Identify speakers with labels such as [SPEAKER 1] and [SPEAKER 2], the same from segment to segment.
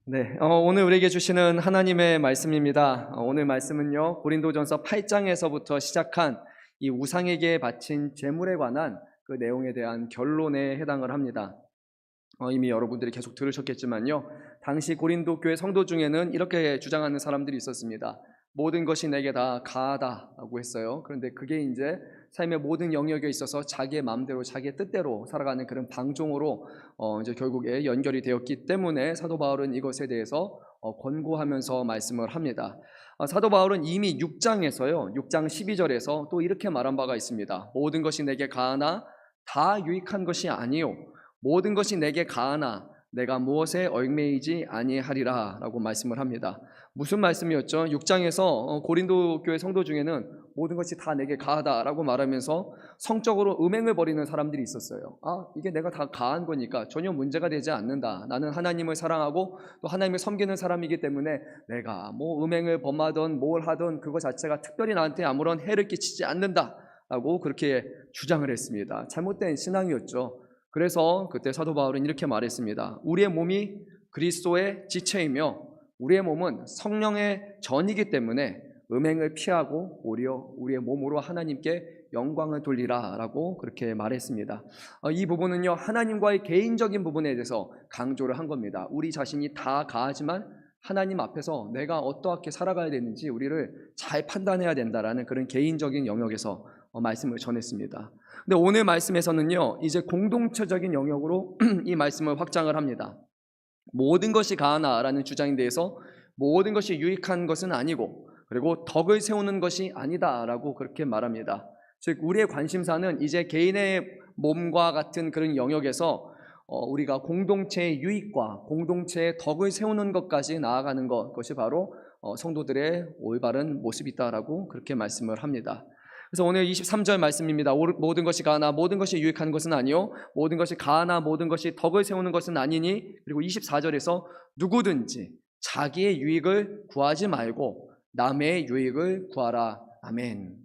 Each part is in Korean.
[SPEAKER 1] 네, 오늘 우리에게 주시는 하나님의 말씀입니다. 오늘 말씀은요, 고린도전서 8장에서부터 시작한 이 우상에게 바친 제물에 관한 그 내용에 대한 결론에 해당을 합니다. 이미 여러분들이 계속 들으셨겠지만요, 당시 고린도 교회 성도 중에는 이렇게 주장하는 사람들이 있었습니다. 모든 것이 내게 다 가하다라고 했어요. 그런데 그게 이제 삶의 모든 영역에 있어서 자기의 마음대로 자기의 뜻대로 살아가는 그런 방종으로 이제 결국에 연결이 되었기 때문에 사도 바울은 이것에 대해서 권고하면서 말씀을 합니다. 사도 바울은 이미 6장에서요, 6장 12절에서 또 이렇게 말한 바가 있습니다. 모든 것이 내게 가하나 다 유익한 것이 아니요 모든 것이 내게 가하나 내가 무엇에 얽매이지 아니하리라 라고 말씀을 합니다. 무슨 말씀이었죠? 6장에서 고린도 교회 성도 중에는 모든 것이 다 내게 가하다라고 말하면서 성적으로 음행을 벌이는 사람들이 있었어요. 이게 내가 다 가한 거니까 전혀 문제가 되지 않는다. 나는 하나님을 사랑하고 또 하나님을 섬기는 사람이기 때문에 내가 뭐 음행을 범하든 뭘 하든 그거 자체가 특별히 나한테 아무런 해를 끼치지 않는다 라고 그렇게 주장을 했습니다. 잘못된 신앙이었죠. 그래서 그때 사도 바울은 이렇게 말했습니다. 우리의 몸이 그리스도의 지체이며 우리의 몸은 성령의 전이기 때문에 음행을 피하고 오히려 우리의 몸으로 하나님께 영광을 돌리라 라고 그렇게 말했습니다. 이 부분은요, 하나님과의 개인적인 부분에 대해서 강조를 한 겁니다. 우리 자신이 다 가하지만 하나님 앞에서 내가 어떻게 살아가야 되는지 우리를 잘 판단해야 된다라는 그런 개인적인 영역에서 말씀을 전했습니다. 근데 오늘 말씀에서는요, 이제 공동체적인 영역으로 이 말씀을 확장을 합니다. 모든 것이 가하나라는 주장에 대해서 모든 것이 유익한 것은 아니고 그리고 덕을 세우는 것이 아니다라고 그렇게 말합니다. 즉 우리의 관심사는 이제 개인의 몸과 같은 그런 영역에서 우리가 공동체의 유익과 공동체의 덕을 세우는 것까지 나아가는 것, 그것이 바로 성도들의 올바른 모습이다라고 그렇게 말씀을 합니다. 그래서 오늘 23절 말씀입니다. 모든 것이 가하나 모든 것이 유익한 것은 아니요 모든 것이 가하나 모든 것이 덕을 세우는 것은 아니니, 그리고 24절에서 누구든지 자기의 유익을 구하지 말고 남의 유익을 구하라. 아멘.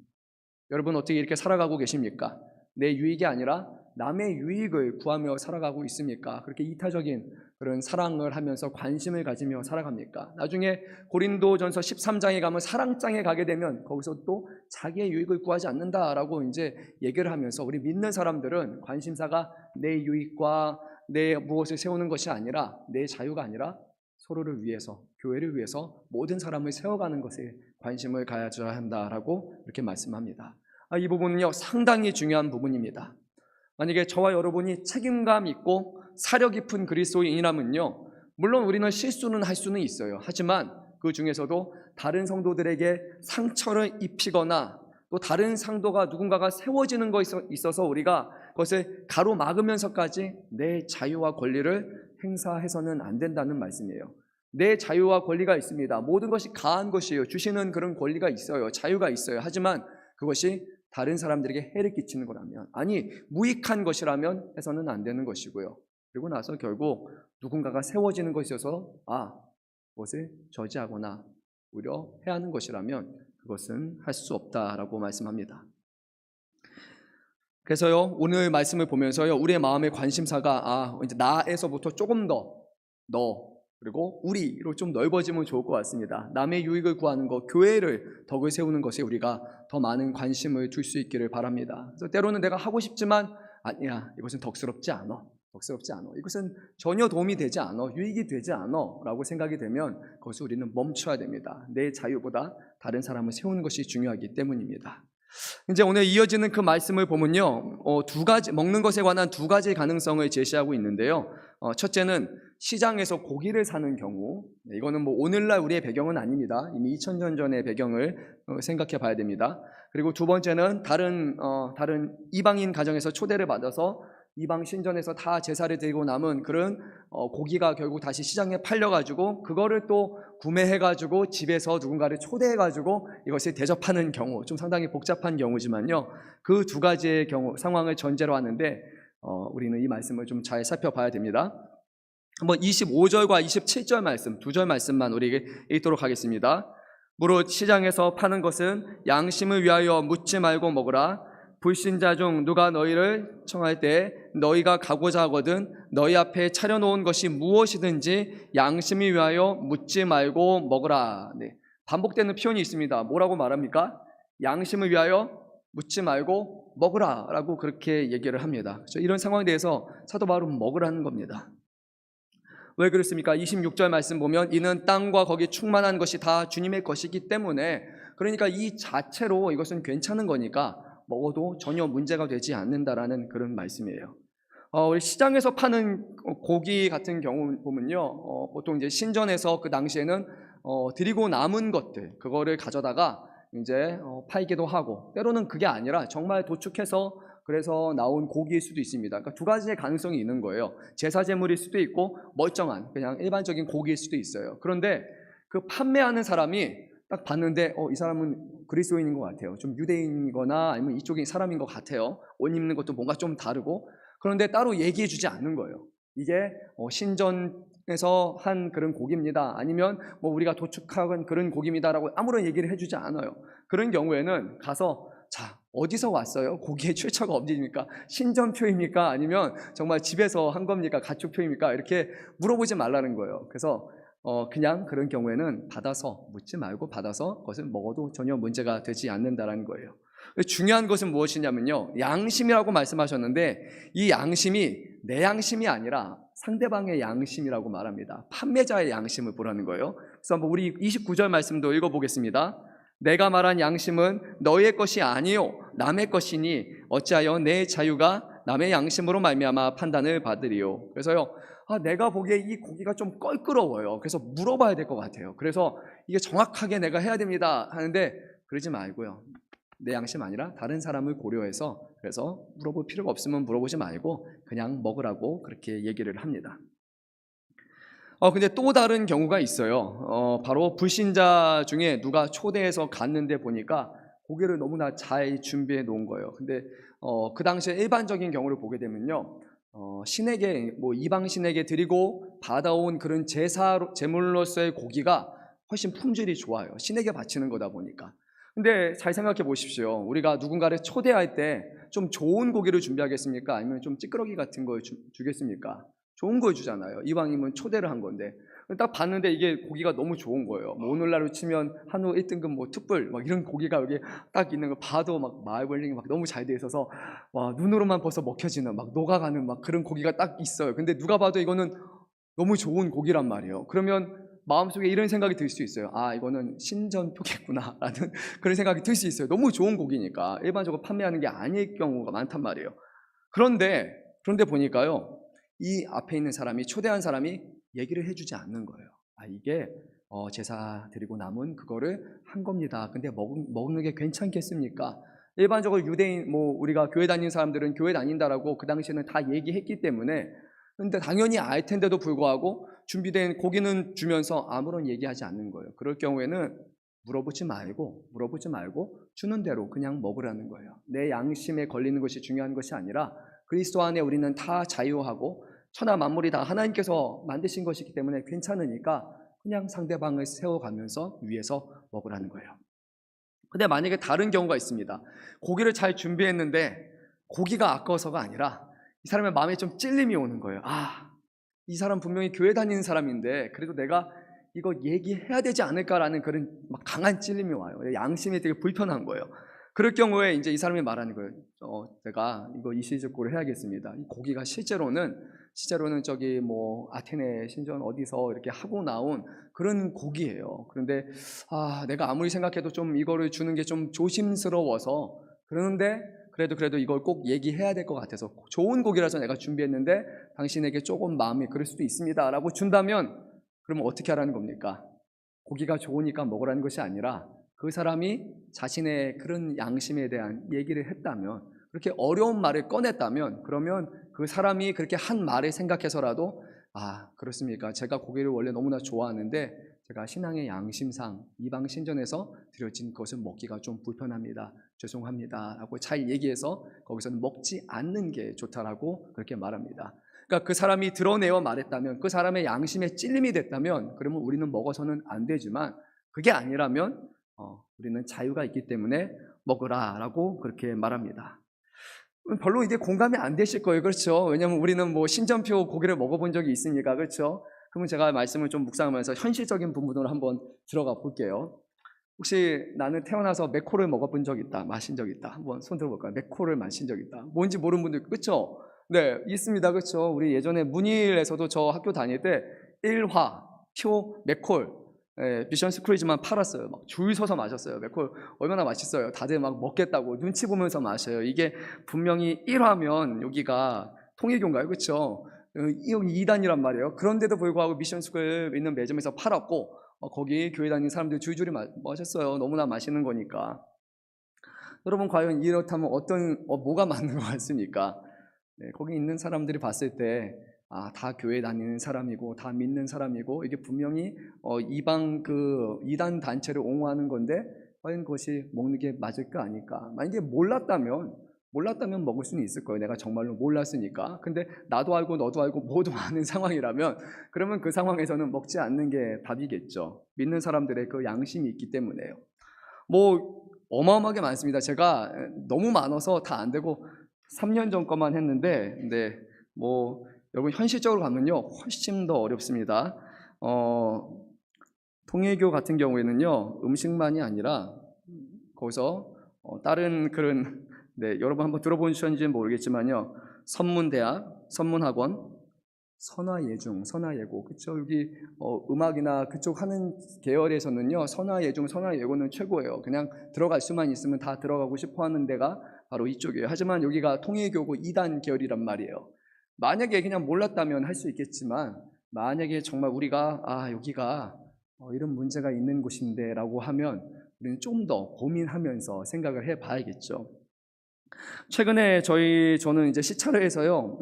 [SPEAKER 1] 여러분 어떻게 이렇게 살아가고 계십니까? 내 유익이 아니라 남의 유익을 구하며 살아가고 있습니까? 그렇게 이타적인 그런 사랑을 하면서 관심을 가지며 살아갑니까? 나중에 고린도전서 13장에 가면 사랑장에 가게 되면 거기서 또 자기의 유익을 구하지 않는다라고 이제 얘기를 하면서 우리 믿는 사람들은 관심사가 내 유익과 내 무엇을 세우는 것이 아니라 내 자유가 아니라 서로를 위해서, 교회를 위해서 모든 사람을 세워가는 것에 관심을 가져야 한다라고 이렇게 말씀합니다. 이 부분은요, 상당히 중요한 부분입니다. 만약에 저와 여러분이 책임감 있고 사려 깊은 그리스도인이라면요, 물론 우리는 실수는 할 수는 있어요. 하지만 그 중에서도 다른 성도들에게 상처를 입히거나 또 다른 상도가 누군가가 세워지는 것에 있어서 우리가 그것을 가로막으면서까지 내 자유와 권리를 행사해서는 안 된다는 말씀이에요. 내 자유와 권리가 있습니다. 모든 것이 가한 것이에요. 주시는 그런 권리가 있어요. 자유가 있어요. 하지만 그것이 다른 사람들에게 해를 끼치는 거라면, 아니 무익한 것이라면 해서는 안 되는 것이고요. 그리고 나서 결국 누군가가 세워지는 것이 있어서 그것을 저지하거나 오히려 해하는 것이라면 그것은 할 수 없다라고 말씀합니다. 그래서요, 오늘 말씀을 보면서요, 우리의 마음의 관심사가 이제 나에서부터 조금 더 너 그리고 우리로 좀 넓어지면 좋을 것 같습니다. 남의 유익을 구하는 것, 교회를 덕을 세우는 것에 우리가 더 많은 관심을 둘 수 있기를 바랍니다. 그래서 때로는 내가 하고 싶지만 아니야, 이것은 덕스럽지 않아. 이것은 전혀 도움이 되지 않아. 유익이 되지 않아 라고 생각이 되면 그것을 우리는 멈춰야 됩니다. 내 자유보다 다른 사람을 세우는 것이 중요하기 때문입니다. 이제 오늘 이어지는 그 말씀을 보면요, 두 가지, 먹는 것에 관한 두 가지 가능성을 제시하고 있는데요. 첫째는 시장에서 고기를 사는 경우, 이거는 뭐 오늘날 우리의 배경은 아닙니다. 이미 2000년 전의 배경을 생각해 봐야 됩니다. 그리고 두 번째는 다른 이방인 가정에서 초대를 받아서 이방 신전에서 다 제사를 드리고 남은 그런 고기가 결국 다시 시장에 팔려가지고 그거를 또 구매해가지고 집에서 누군가를 초대해가지고 이것을 대접하는 경우, 좀 상당히 복잡한 경우지만요, 그 두 가지의 경우 상황을 전제로 하는데 우리는 이 말씀을 좀 잘 살펴봐야 됩니다. 한번 25절과 27절 말씀, 두 절 말씀만 우리에게 읽도록 하겠습니다. 무릇 시장에서 파는 것은 양심을 위하여 묻지 말고 먹으라. 불신자 중 누가 너희를 청할 때 너희가 가고자 하거든 너희 앞에 차려놓은 것이 무엇이든지 양심을 위하여 묻지 말고 먹으라. 네. 반복되는 표현이 있습니다. 뭐라고 말합니까? 양심을 위하여 묻지 말고 먹으라 라고 그렇게 얘기를 합니다. 그렇죠? 이런 상황에 대해서 사도 바울은 먹으라는 겁니다. 왜 그렇습니까? 26절 말씀 보면 이는 땅과 거기 충만한 것이 다 주님의 것이기 때문에, 그러니까 이 자체로 이것은 괜찮은 거니까 먹어도 전혀 문제가 되지 않는다라는 그런 말씀이에요. 우리 시장에서 파는 고기 같은 경우 보면요, 보통 이제 신전에서 그 당시에는 드리고 남은 것들 그거를 가져다가 이제 팔기도 하고, 때로는 그게 아니라 정말 도축해서 그래서 나온 고기일 수도 있습니다. 그러니까 두 가지의 가능성이 있는 거예요. 제사 제물일 수도 있고 멀쩡한 그냥 일반적인 고기일 수도 있어요. 그런데 그 판매하는 사람이 딱 봤는데 이 사람은 그리스도인인 것 같아요. 좀 유대인이거나 아니면 이쪽인 사람인 것 같아요. 옷 입는 것도 뭔가 좀 다르고, 그런데 따로 얘기해 주지 않는 거예요. 이게 신전에서 한 그런 고기입니다. 아니면 뭐 우리가 도축한 그런 고기입니다라고 아무런 얘기를 해주지 않아요. 그런 경우에는 가서 자, 어디서 왔어요? 고기의 출처가 어디입니까? 신전표입니까? 아니면 정말 집에서 한 겁니까? 가축표입니까? 이렇게 물어보지 말라는 거예요. 그래서 그냥 그런 경우에는 받아서, 묻지 말고 받아서 그것을 먹어도 전혀 문제가 되지 않는다는 거예요. 중요한 것은 무엇이냐면요, 양심이라고 말씀하셨는데 이 양심이 내 양심이 아니라 상대방의 양심이라고 말합니다. 판매자의 양심을 보라는 거예요. 그래서 한번 우리 29절 말씀도 읽어보겠습니다. 내가 말한 양심은 너의 것이 아니요 남의 것이니 어찌하여 내 자유가 남의 양심으로 말미암아 판단을 받으리요. 그래서요, 내가 보기에 이 고기가 좀 껄끄러워요. 그래서 물어봐야 될 것 같아요. 그래서 이게 정확하게 내가 해야 됩니다 하는데 그러지 말고요, 내 양심 아니라 다른 사람을 고려해서, 그래서 물어볼 필요가 없으면 물어보지 말고 그냥 먹으라고 그렇게 얘기를 합니다. 근데 또 다른 경우가 있어요. 바로 불신자 중에 누가 초대해서 갔는데 보니까 고기를 너무나 잘 준비해 놓은 거예요. 근데 그 당시에 일반적인 경우를 보게 되면요, 신에게, 뭐 이방 신에게 드리고 받아온 그런 제물로서의 고기가 훨씬 품질이 좋아요. 신에게 바치는 거다 보니까. 근데 잘 생각해 보십시오. 우리가 누군가를 초대할 때 좀 좋은 고기를 준비하겠습니까? 아니면 좀 찌끄러기 같은 걸 주겠습니까? 좋은 걸 주잖아요. 이왕이면 초대를 한 건데. 딱 봤는데 이게 고기가 너무 좋은 거예요. 뭐 오늘날로 치면 한우 1등급 뭐 특불 막 이런 고기가 여기 딱 있는 거 봐도 막 마블링이 막 너무 잘 돼 있어서 와, 눈으로만 벌써 먹혀지는, 막 녹아가는 막 그런 고기가 딱 있어요. 근데 누가 봐도 이거는 너무 좋은 고기란 말이에요. 그러면 마음속에 이런 생각이 들 수 있어요. 이거는 신전표겠구나 라는 그런 생각이 들 수 있어요. 너무 좋은 고기니까 일반적으로 판매하는 게 아닐 경우가 많단 말이에요. 그런데 보니까요, 이 앞에 있는 사람이, 초대한 사람이 얘기를 해주지 않는 거예요. 이게 제사 드리고 남은 그거를 한 겁니다. 근데 먹는 게 괜찮겠습니까? 일반적으로 유대인, 뭐 우리가 교회 다니는 사람들은 교회 다닌다라고 그 당시에는 다 얘기했기 때문에, 근데 당연히 알 텐데도 불구하고 준비된 고기는 주면서 아무런 얘기하지 않는 거예요. 그럴 경우에는 물어보지 말고 주는 대로 그냥 먹으라는 거예요. 내 양심에 걸리는 것이 중요한 것이 아니라 그리스도 안에 우리는 다 자유하고 천하 만물이 다 하나님께서 만드신 것이기 때문에 괜찮으니까 그냥 상대방을 세워가면서 위에서 먹으라는 거예요. 근데 만약에 다른 경우가 있습니다. 고기를 잘 준비했는데 고기가 아까워서가 아니라 이 사람의 마음에 좀 찔림이 오는 거예요. 이 사람 분명히 교회 다니는 사람인데 그래도 내가 이거 얘기해야 되지 않을까라는 그런 막 강한 찔림이 와요. 양심이 되게 불편한 거예요. 그럴 경우에 이제 이 사람이 말하는 거예요. 제가 이거 이시적고를 해야겠습니다. 이 고기가 실제로는 저기 뭐 아테네 신전 어디서 이렇게 하고 나온 그런 고기예요. 그런데 내가 아무리 생각해도 좀 이거를 주는 게 좀 조심스러워서, 그러는데 그래도 이걸 꼭 얘기해야 될 것 같아서 좋은 고기라서 내가 준비했는데 당신에게 조금 마음이 그럴 수도 있습니다 라고 준다면, 그러면 어떻게 하라는 겁니까? 고기가 좋으니까 먹으라는 것이 아니라 그 사람이 자신의 그런 양심에 대한 얘기를 했다면, 그렇게 어려운 말을 꺼냈다면, 그러면 그 사람이 그렇게 한 말을 생각해서라도 그렇습니까? 제가 고기를 원래 너무나 좋아하는데 제가 신앙의 양심상 이방 신전에서 드려진 것을 먹기가 좀 불편합니다. 죄송합니다 라고 잘 얘기해서 거기서는 먹지 않는 게 좋다라고 그렇게 말합니다. 그러니까 그 사람이 드러내어 말했다면, 그 사람의 양심에 찔림이 됐다면, 그러면 우리는 먹어서는 안 되지만, 그게 아니라면 우리는 자유가 있기 때문에 먹으라 라고 그렇게 말합니다. 별로 이게 공감이 안 되실 거예요. 그렇죠? 왜냐하면 우리는 뭐 신전표 고기를 먹어본 적이 있으니까. 그렇죠? 그러면 제가 말씀을 좀 묵상하면서 현실적인 부분으로 한번 들어가 볼게요. 혹시 나는 태어나서 맥코를 먹어본 적 있다, 마신 적 있다, 한번 손 들어볼까요? 맥코를 마신 적 있다. 뭔지 모르는 분들, 그렇죠? 네, 있습니다. 그렇죠? 우리 예전에 문일에서도 저 학교 다닐 때 1화, 표, 맥콜, 미션 스크루이지만 팔았어요. 막 줄 서서 마셨어요. 맥콜 얼마나 맛있어요. 다들 막 먹겠다고 눈치 보면서 마셔요. 이게 분명히 1화면 여기가 통일교인가요? 그렇죠? 여기 2단이란 말이에요. 그런데도 불구하고 미션 스크루이 있는 매점에서 팔았고, 거기 교회 다니는 사람들 줄줄이 마셨어요. 너무나 맛있는 거니까. 여러분, 과연 이렇다면 뭐가 맞는 것 같습니까? 네, 거기 있는 사람들이 봤을 때, 다 교회 다니는 사람이고, 다 믿는 사람이고, 이게 분명히 이단 단체를 옹호하는 건데, 과연 그것이 먹는 게 맞을 거 아닐까? 만약에 몰랐다면 먹을 수는 있을 거예요. 내가 정말로 몰랐으니까. 근데 나도 알고 너도 알고 모두 아는 상황이라면, 그러면 그 상황에서는 먹지 않는 게 답이겠죠. 믿는 사람들의 그 양심이 있기 때문에요. 뭐 어마어마하게 많습니다. 제가 너무 많아서 다 안 되고 3년 전 거만 했는데, 근데 뭐 여러분 현실적으로 가면요 훨씬 더 어렵습니다. 통일교 같은 경우에는요 음식만이 아니라 거기서 다른 그런 네, 여러분 한번 들어보셨는지 모르겠지만요 선문대학, 선문학원, 선화예중, 선화예고, 그쵸? 여기 음악이나 그쪽 하는 계열에서는요 선화예중, 선화예고는 최고예요. 그냥 들어갈 수만 있으면 다 들어가고 싶어 하는 데가 바로 이쪽이에요. 하지만 여기가 통일교고 2단 계열이란 말이에요. 만약에 그냥 몰랐다면 할 수 있겠지만, 만약에 정말 우리가 여기가 이런 문제가 있는 곳인데 라고 하면 우리는 좀 더 고민하면서 생각을 해 봐야겠죠. 최근에 저는 이제 시차례에서요,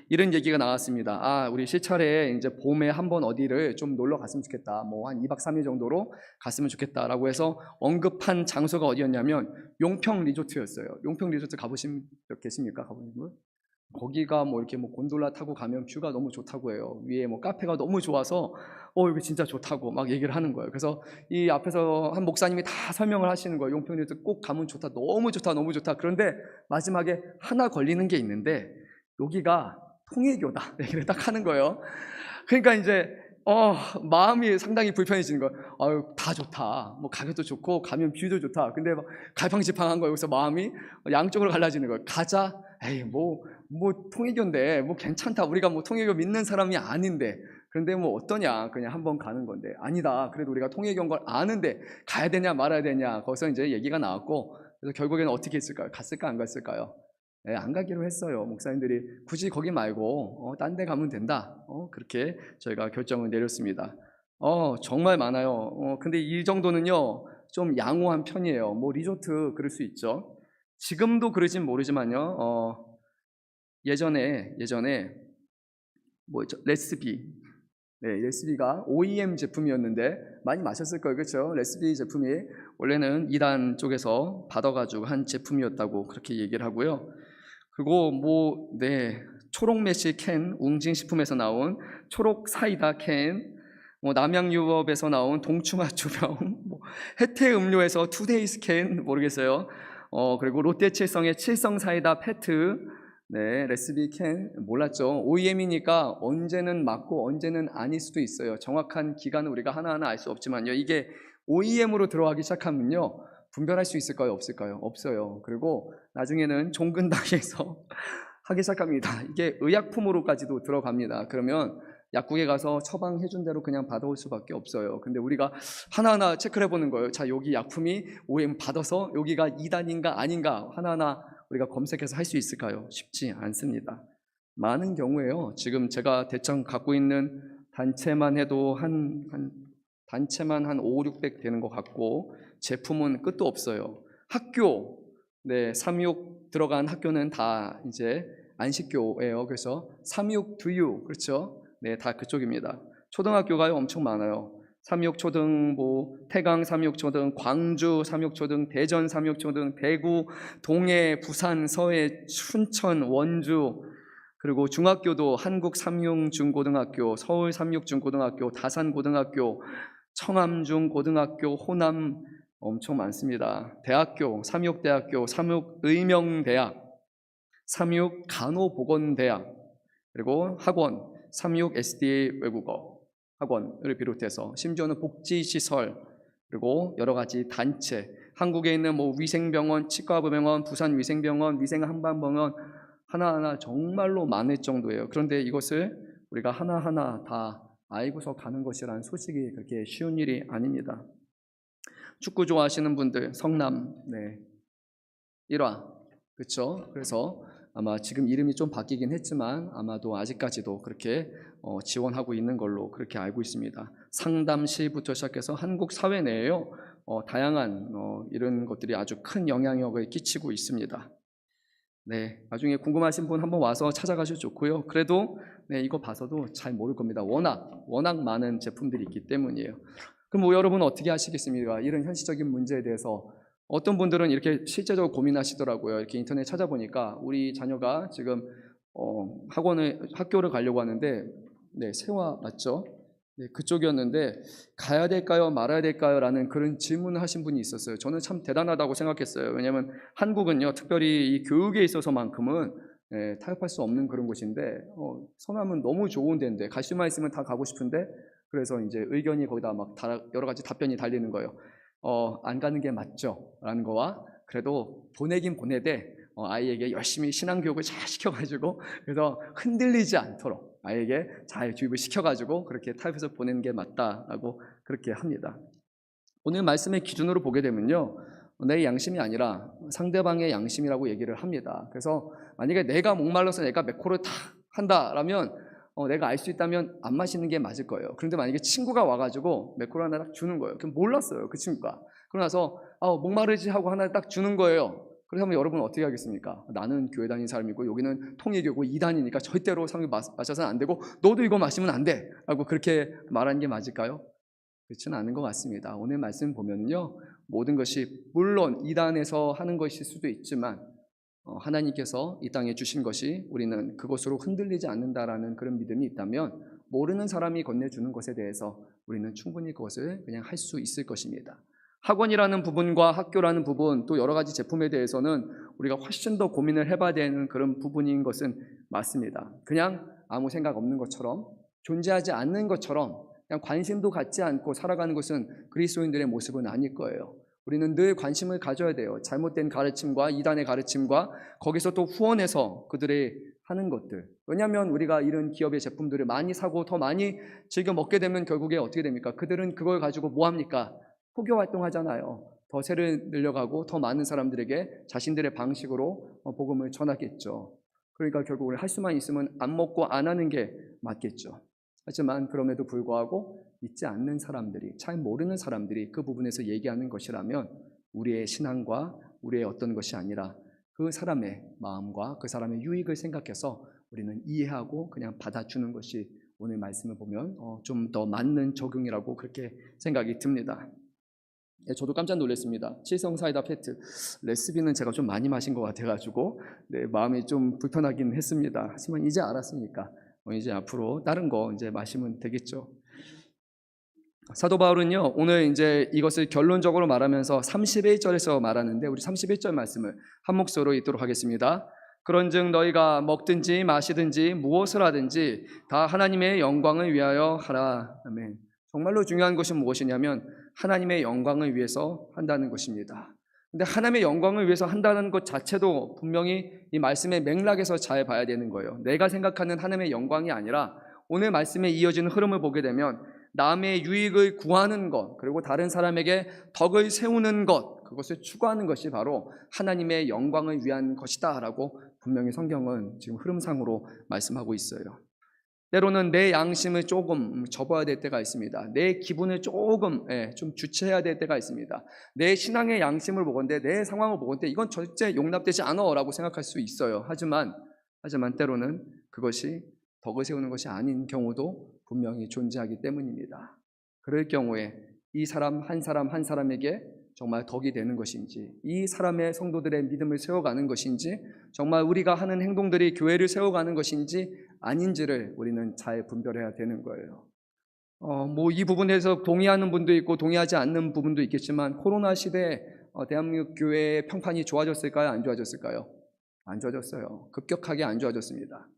[SPEAKER 1] 이런 얘기가 나왔습니다. 우리 시차례에 이제 봄에 한번 어디를 좀 놀러 갔으면 좋겠다. 뭐 한 2박 3일 정도로 갔으면 좋겠다라고 해서 언급한 장소가 어디였냐면 용평 리조트였어요. 용평 리조트 가보신 분 계십니까? 가보신 분? 거기가 뭐 이렇게 뭐 곤돌라 타고 가면 뷰가 너무 좋다고 해요. 위에 뭐 카페가 너무 좋아서 여기 진짜 좋다고 막 얘기를 하는 거예요. 그래서 이 앞에서 한 목사님이 다 설명을 하시는 거예요. 용평리도 꼭 가면 좋다, 너무 좋다, 너무 좋다. 그런데 마지막에 하나 걸리는 게 있는데 여기가 통일교다 얘기를 딱 하는 거예요. 그러니까 이제 마음이 상당히 불편해지는 거예요. 다 좋다. 뭐 가격도 좋고 가면 뷰도 좋다. 근데 막 갈팡질팡한 거예요. 그래서 마음이 양쪽으로 갈라지는 거예요. 가자. 에이 뭐 통일교인데 뭐 괜찮다. 우리가 뭐 통일교 믿는 사람이 아닌데. 그런데 뭐 어떠냐. 그냥 한번 가는 건데. 아니다. 그래도 우리가 통일교인 걸 아는데 가야 되냐 말아야 되냐. 거기서 이제 얘기가 나왔고, 그래서 결국에는 어떻게 했을까요? 갔을까 안 갔을까요? 안 가기로 했어요. 목사님들이 굳이 거기 말고 딴 데 가면 된다. 그렇게 저희가 결정을 내렸습니다. 정말 많아요. 근데 이 정도는요 좀 양호한 편이에요. 뭐 리조트 그럴 수 있죠. 지금도 그러진 모르지만요. 예전에 뭐였죠? 레스비. 네, 레스비가 OEM 제품이었는데 많이 마셨을 거예요. 그렇죠? 레스비 제품이 원래는 2단 쪽에서 받아가지고 한 제품이었다고 그렇게 얘기를 하고요. 그리고 초록 매실 캔, 웅진식품에서 나온 초록 사이다 캔, 남양유업에서 나온 동충하 주병, 혜태 음료에서 투데이스 캔 모르겠어요. 그리고 롯데칠성의 칠성 사이다 페트, 네, 레시피 캔 몰랐죠. OEM이니까 언제는 맞고 언제는 아닐 수도 있어요. 정확한 기간은 우리가 하나하나 알 수 없지만요. 이게 OEM으로 들어가기 시작하면요. 분별할 수 있을까요? 없을까요? 없어요. 그리고 나중에는 종근당에서 하기 시작합니다. 이게 의약품으로까지도 들어갑니다. 그러면 약국에 가서 처방해준 대로 그냥 받아올 수밖에 없어요. 근데 우리가 하나하나 체크를 해보는 거예요. 자, 여기 약품이 OEM 받아서 여기가 2단인가 아닌가 하나하나 우리가 검색해서 할 수 있을까요? 쉽지 않습니다. 많은 경우에요. 지금 제가 대충 갖고 있는 단체만 해도 단체만 한 5, 600 되는 것 같고, 제품은 끝도 없어요. 학교, 네, 3.6 들어간 학교는 다 이제 안식교예요. 그래서 3.6 두유, 그렇죠? 네, 다 그쪽입니다. 초등학교가요 엄청 많아요. 3.6 초등, 태강 3.6 초등, 광주 3.6 초등, 대전 3.6 초등, 대구, 동해, 부산, 서해, 춘천, 원주, 그리고 중학교도 한국 3.6 중고등학교, 서울 3.6 중고등학교, 다산 고등학교, 청암중 고등학교, 호남 엄청 많습니다. 대학교, 3.6 대학교, 3.6 의명대학, 삼육 간호보건대학, 그리고 학원, 삼육 SDA 외국어 학원을 비롯해서 심지어는 복지시설, 그리고 여러 가지 단체, 한국에 있는 뭐 위생병원, 치과병원, 부산위생병원, 위생한방병원 하나하나 정말로 많을 정도예요. 그런데 이것을 우리가 하나하나 다 알고서 가는 것이라는 소식이 그렇게 쉬운 일이 아닙니다. 축구 좋아하시는 분들 성남 1화, 그렇죠? 그래서 아마 지금 이름이 좀 바뀌긴 했지만 아마도 아직까지도 그렇게 지원하고 있는 걸로 그렇게 알고 있습니다. 상담실부터 시작해서 한국 사회 내에요 다양한 이런 것들이 아주 큰 영향력을 끼치고 있습니다. 네, 나중에 궁금하신 분 한번 와서 찾아가셔도 좋고요. 그래도 이거 봐서도 잘 모를 겁니다. 워낙 많은 제품들이 있기 때문이에요. 그럼 뭐 여러분은 어떻게 하시겠습니까? 이런 현실적인 문제에 대해서 어떤 분들은 이렇게 실제적으로 고민하시더라고요. 이렇게 인터넷 찾아보니까 우리 자녀가 지금 학교를 가려고 하는데 세화 맞죠? 그쪽이었는데 가야 될까요? 말아야 될까요? 라는 그런 질문을 하신 분이 있었어요. 저는 참 대단하다고 생각했어요. 왜냐하면 한국은요, 특별히 이 교육에 있어서만큼은 타협할 수 없는 그런 곳인데 서남은 너무 좋은 데인데 갈 수만 있으면 다 가고 싶은데 그래서 이제 의견이 거기다 막 여러 가지 답변이 달리는 거예요. 안 가는 게 맞죠? 라는 거와 그래도 보내긴 보내되 아이에게 열심히 신앙교육을 잘 시켜가지고 그래서 흔들리지 않도록 아이에게 잘 교육을 시켜가지고 그렇게 타협해서 보내는 게 맞다라고 그렇게 합니다. 오늘 말씀의 기준으로 보게 되면요, 내 양심이 아니라 상대방의 양심이라고 얘기를 합니다. 그래서 만약에 내가 목말라서 내가 맥코를 탁 한다라면 내가 알 수 있다면 안 마시는 게 맞을 거예요. 그런데 만약에 친구가 와가지고 맥코를 하나 딱 주는 거예요. 그럼 몰랐어요, 그 친구가. 그러고 나서 목마르지 하고 하나 딱 주는 거예요. 그러면 여러분 어떻게 하겠습니까? 나는 교회 다니는 사람이고 여기는 통일교고 이단이니까 절대로 사람이 마셔서는 안 되고 너도 이거 마시면 안 돼 라고 그렇게 말하는 게 맞을까요? 그렇지는 않은 것 같습니다. 오늘 말씀 보면요, 모든 것이 물론 이단에서 하는 것일 수도 있지만 하나님께서 이 땅에 주신 것이 우리는 그것으로 흔들리지 않는다라는 그런 믿음이 있다면 모르는 사람이 건네주는 것에 대해서 우리는 충분히 그것을 그냥 할 수 있을 것입니다. 학원이라는 부분과 학교라는 부분, 또 여러 가지 제품에 대해서는 우리가 훨씬 더 고민을 해봐야 되는 그런 부분인 것은 맞습니다. 그냥 아무 생각 없는 것처럼, 존재하지 않는 것처럼 그냥 관심도 갖지 않고 살아가는 것은 그리스도인들의 모습은 아닐 거예요. 우리는 늘 관심을 가져야 돼요. 잘못된 가르침과 이단의 가르침과 거기서 또 후원해서 그들의 하는 것들. 왜냐하면 우리가 이런 기업의 제품들을 많이 사고 더 많이 즐겨 먹게 되면 결국에 어떻게 됩니까? 그들은 그걸 가지고 뭐 합니까? 포교 활동하잖아요. 더 세를 늘려가고 더 많은 사람들에게 자신들의 방식으로 복음을 전하겠죠. 그러니까 결국 우리 할 수만 있으면 안 먹고 안 하는 게 맞겠죠. 하지만 그럼에도 불구하고 믿지 않는 사람들이, 잘 모르는 사람들이 그 부분에서 얘기하는 것이라면 우리의 신앙과 우리의 어떤 것이 아니라 그 사람의 마음과 그 사람의 유익을 생각해서 우리는 이해하고 그냥 받아주는 것이 오늘 말씀을 보면 좀 더 맞는 적용이라고 그렇게 생각이 듭니다. 저도 깜짝 놀랐습니다. 칠성사이다 페트 레시피는 제가 좀 많이 마신 것 같아가지고 마음이 좀 불편하긴 했습니다. 하지만 이제 알았으니까 이제 앞으로 다른 거 이제 마시면 되겠죠. 사도 바울은요, 오늘 이제 이것을 결론적으로 말하면서 31절에서 말하는데 우리 31절 말씀을 한 목소리로 읽도록 하겠습니다. 그런즉 너희가 먹든지 마시든지 무엇을 하든지 다 하나님의 영광을 위하여 하라. 아멘. 정말로 중요한 것은 무엇이냐면 하나님의 영광을 위해서 한다는 것입니다. 근데 하나님의 영광을 위해서 한다는 것 자체도 분명히 이 말씀의 맥락에서 잘 봐야 되는 거예요. 내가 생각하는 하나님의 영광이 아니라 오늘 말씀에 이어지는 흐름을 보게 되면 남의 유익을 구하는 것, 그리고 다른 사람에게 덕을 세우는 것, 그것을 추구하는 것이 바로 하나님의 영광을 위한 것이다 라고 분명히 성경은 지금 흐름상으로 말씀하고 있어요. 때로는 내 양심을 조금 접어야 될 때가 있습니다. 내 기분을 조금 좀 주체해야 될 때가 있습니다. 내 신앙의 양심을 보건대, 내 상황을 보건대 이건 절대 용납되지 않아 라고 생각할 수 있어요. 하지만 때로는 그것이 덕을 세우는 것이 아닌 경우도 분명히 존재하기 때문입니다. 그럴 경우에 이 사람 한 사람에게 정말 덕이 되는 것인지, 이 사람의 성도들의 믿음을 세워가는 것인지, 정말 우리가 하는 행동들이 교회를 세워가는 것인지 아닌지를 우리는 잘 분별해야 되는 거예요. 이 부분에서 동의하는 분도 있고 동의하지 않는 부분도 있겠지만 코로나 시대에 대한민국 교회의 평판이 좋아졌을까요? 안 좋아졌을까요? 안 좋아졌어요. 급격하게 안 좋아졌습니다.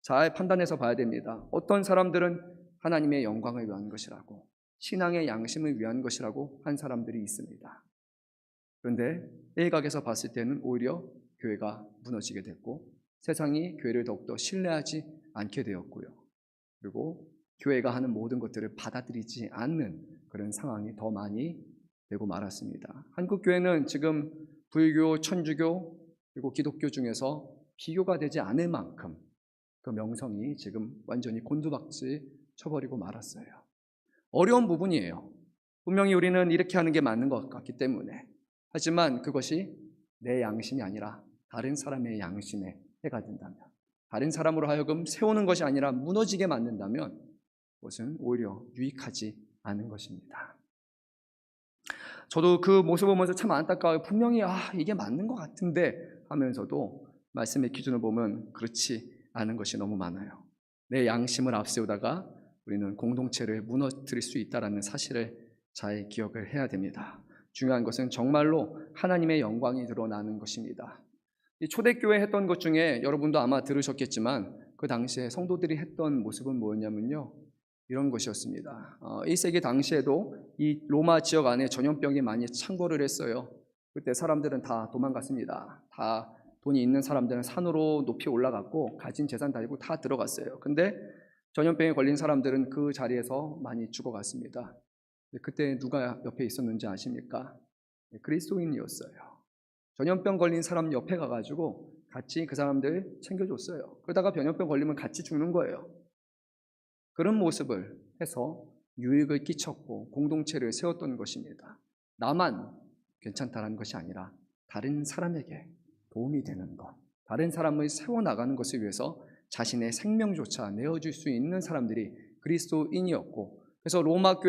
[SPEAKER 1] 잘 판단해서 봐야 됩니다. 어떤 사람들은 하나님의 영광을 위한 것이라고, 신앙의 양심을 위한 것이라고 한 사람들이 있습니다. 그런데 일각에서 봤을 때는 오히려 교회가 무너지게 됐고, 세상이 교회를 더욱더 신뢰하지 않게 되었고요. 그리고 교회가 하는 모든 것들을 받아들이지 않는 그런 상황이 더 많이 되고 말았습니다. 한국 교회는 지금 불교, 천주교, 그리고 기독교 중에서 비교가 되지 않을 만큼 그 명성이 지금 완전히 곤두박질 쳐버리고 말았어요. 어려운 부분이에요. 분명히 우리는 이렇게 하는 게 맞는 것 같기 때문에. 하지만 그것이 내 양심이 아니라 다른 사람의 양심에 해가 된다면, 다른 사람으로 하여금 세우는 것이 아니라 무너지게 만든다면 그것은 오히려 유익하지 않은 것입니다. 저도 그 모습을 보면서 참 안타까워요. 분명히 이게 맞는 것 같은데 하면서도 말씀의 기준을 보면 그렇지 않은 것이 너무 많아요. 내 양심을 앞세우다가 우리는 공동체를 무너뜨릴 수 있다는 사실을 잘 기억을 해야 됩니다. 중요한 것은 정말로 하나님의 영광이 드러나는 것입니다. 이 초대교회 했던 것 중에 여러분도 아마 들으셨겠지만 그 당시에 성도들이 했던 모습은 뭐였냐면요, 이런 것이었습니다. 1세기 당시에도 이 로마 지역 안에 전염병이 많이 창궐을 했어요. 그때 사람들은 다 도망갔습니다. 다 돈이 있는 사람들은 산으로 높이 올라갔고 가진 재산 달고 다 들어갔어요. 근데 전염병에 걸린 사람들은 그 자리에서 많이 죽어갔습니다. 그때 누가 옆에 있었는지 아십니까? 그리스도인이었어요. 전염병 걸린 사람 옆에 가가지고 같이 그 사람들 챙겨줬어요. 그러다가 전염병 걸리면 같이 죽는 거예요. 그런 모습을 해서 유익을 끼쳤고 공동체를 세웠던 것입니다. 나만 괜찮다는 것이 아니라 다른 사람에게 도움이 되는 것, 다른 사람을 세워나가는 것을 위해서 자신의 생명조차 내어줄 수 있는 사람들이 그리스도인이었고, 그래서 로마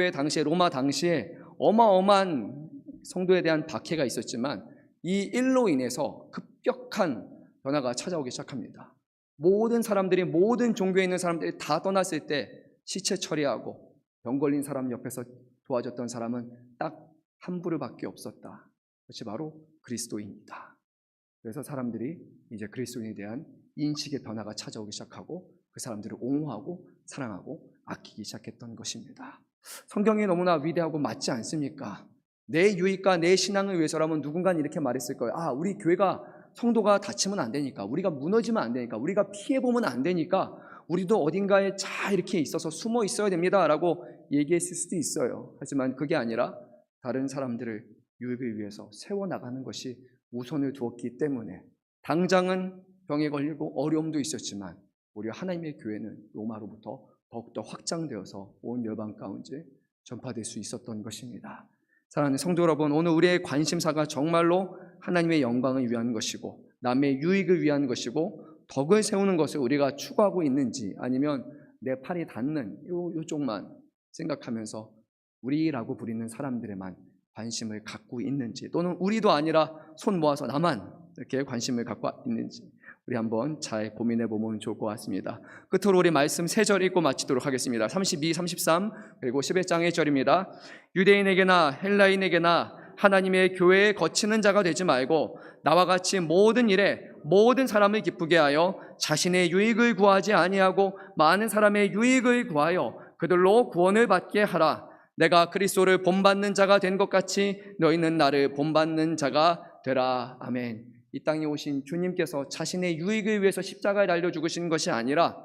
[SPEAKER 1] 당시에 어마어마한 성도에 대한 박해가 있었지만 이 일로 인해서 급격한 변화가 찾아오기 시작합니다. 모든 사람들이, 모든 종교에 있는 사람들이 다 떠났을 때 시체 처리하고 병 걸린 사람 옆에서 도와줬던 사람은 딱 한 부류밖에 없었다. 그것이 바로 그리스도인이다. 그래서 사람들이 이제 그리스도인에 대한 인식의 변화가 찾아오기 시작하고 그 사람들을 옹호하고 사랑하고 아끼기 시작했던 것입니다. 성경이 너무나 위대하고 맞지 않습니까? 내 유익과 내 신앙을 위해서라면 누군가는 이렇게 말했을 거예요. 우리 교회가 성도가 다치면 안 되니까, 우리가 무너지면 안 되니까, 우리가 피해보면 안 되니까 우리도 어딘가에 잘 이렇게 있어서 숨어 있어야 됩니다 라고 얘기했을 수도 있어요. 하지만 그게 아니라 다른 사람들을 유익을 위해서 세워나가는 것이 우선을 두었기 때문에 당장은 병에 걸리고 어려움도 있었지만 오히려 하나님의 교회는 로마로부터 더욱더 확장되어서 온 열방 가운데 전파될 수 있었던 것입니다. 사랑하는 성도 여러분, 오늘 우리의 관심사가 정말로 하나님의 영광을 위한 것이고 남의 유익을 위한 것이고 덕을 세우는 것을 우리가 추구하고 있는지, 아니면 내 팔이 닿는 요쪽만 생각하면서 우리라고 부리는 사람들에만 관심을 갖고 있는지, 또는 우리도 아니라 손 모아서 나만 이렇게 관심을 갖고 있는지 우리 한번 잘 고민해 보면 좋을 것 같습니다. 끝으로 우리 말씀 3절 읽고 마치도록 하겠습니다. 32, 33 그리고 11장의 절입니다. 유대인에게나 헬라인에게나 하나님의 교회에 거치는 자가 되지 말고 나와 같이 모든 일에 모든 사람을 기쁘게 하여 자신의 유익을 구하지 아니하고 많은 사람의 유익을 구하여 그들로 구원을 받게 하라. 내가 그리스도를 본받는 자가 된 것 같이 너희는 나를 본받는 자가 되라. 아멘. 이 땅에 오신 주님께서 자신의 유익을 위해서 십자가에 달려 죽으신 것이 아니라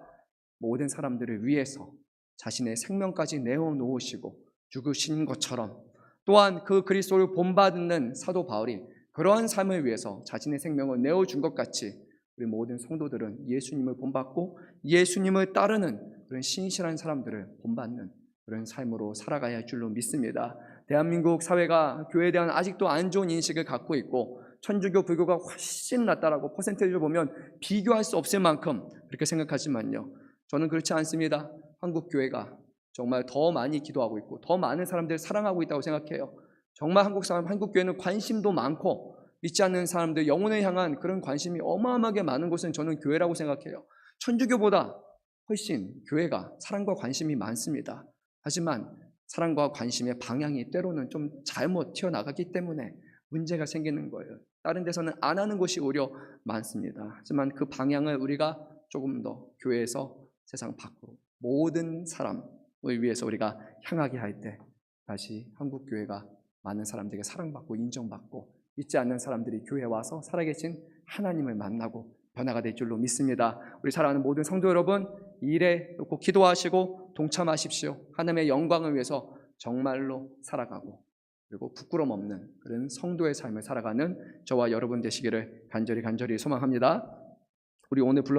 [SPEAKER 1] 모든 사람들을 위해서 자신의 생명까지 내어놓으시고 죽으신 것처럼, 또한 그 그리스도를 본받는 사도 바울이 그러한 삶을 위해서 자신의 생명을 내어준 것 같이 우리 모든 성도들은 예수님을 본받고 예수님을 따르는 그런 신실한 사람들을 본받는 그런 삶으로 살아가야 할 줄로 믿습니다. 대한민국 사회가 교회에 대한 아직도 안 좋은 인식을 갖고 있고 천주교, 불교가 훨씬 낫다라고 퍼센테이지를 보면 비교할 수 없을 만큼 그렇게 생각하지만요, 저는 그렇지 않습니다. 한국 교회가 정말 더 많이 기도하고 있고 더 많은 사람들을 사랑하고 있다고 생각해요. 정말 한국 교회는 관심도 많고 믿지 않는 사람들 영혼을 향한 그런 관심이 어마어마하게 많은 곳은 저는 교회라고 생각해요. 천주교보다 훨씬 교회가 사랑과 관심이 많습니다. 하지만 사랑과 관심의 방향이 때로는 좀 잘못 튀어나가기 때문에 문제가 생기는 거예요. 다른 데서는 안 하는 곳이 오히려 많습니다. 하지만 그 방향을 우리가 조금 더 교회에서 세상 밖으로 모든 사람을 위해서 우리가 향하게 할 때 다시 한국 교회가 많은 사람들에게 사랑받고 인정받고 믿지 않는 사람들이 교회에 와서 살아계신 하나님을 만나고 변화가 될 줄로 믿습니다. 우리 사랑하는 모든 성도 여러분, 이 일에 꼭 기도하시고 동참하십시오. 하나님의 영광을 위해서 정말로 살아가고 그리고 부끄럼 없는 그런 성도의 삶을 살아가는 저와 여러분 되시기를 간절히 소망합니다. 우리 오늘 불렀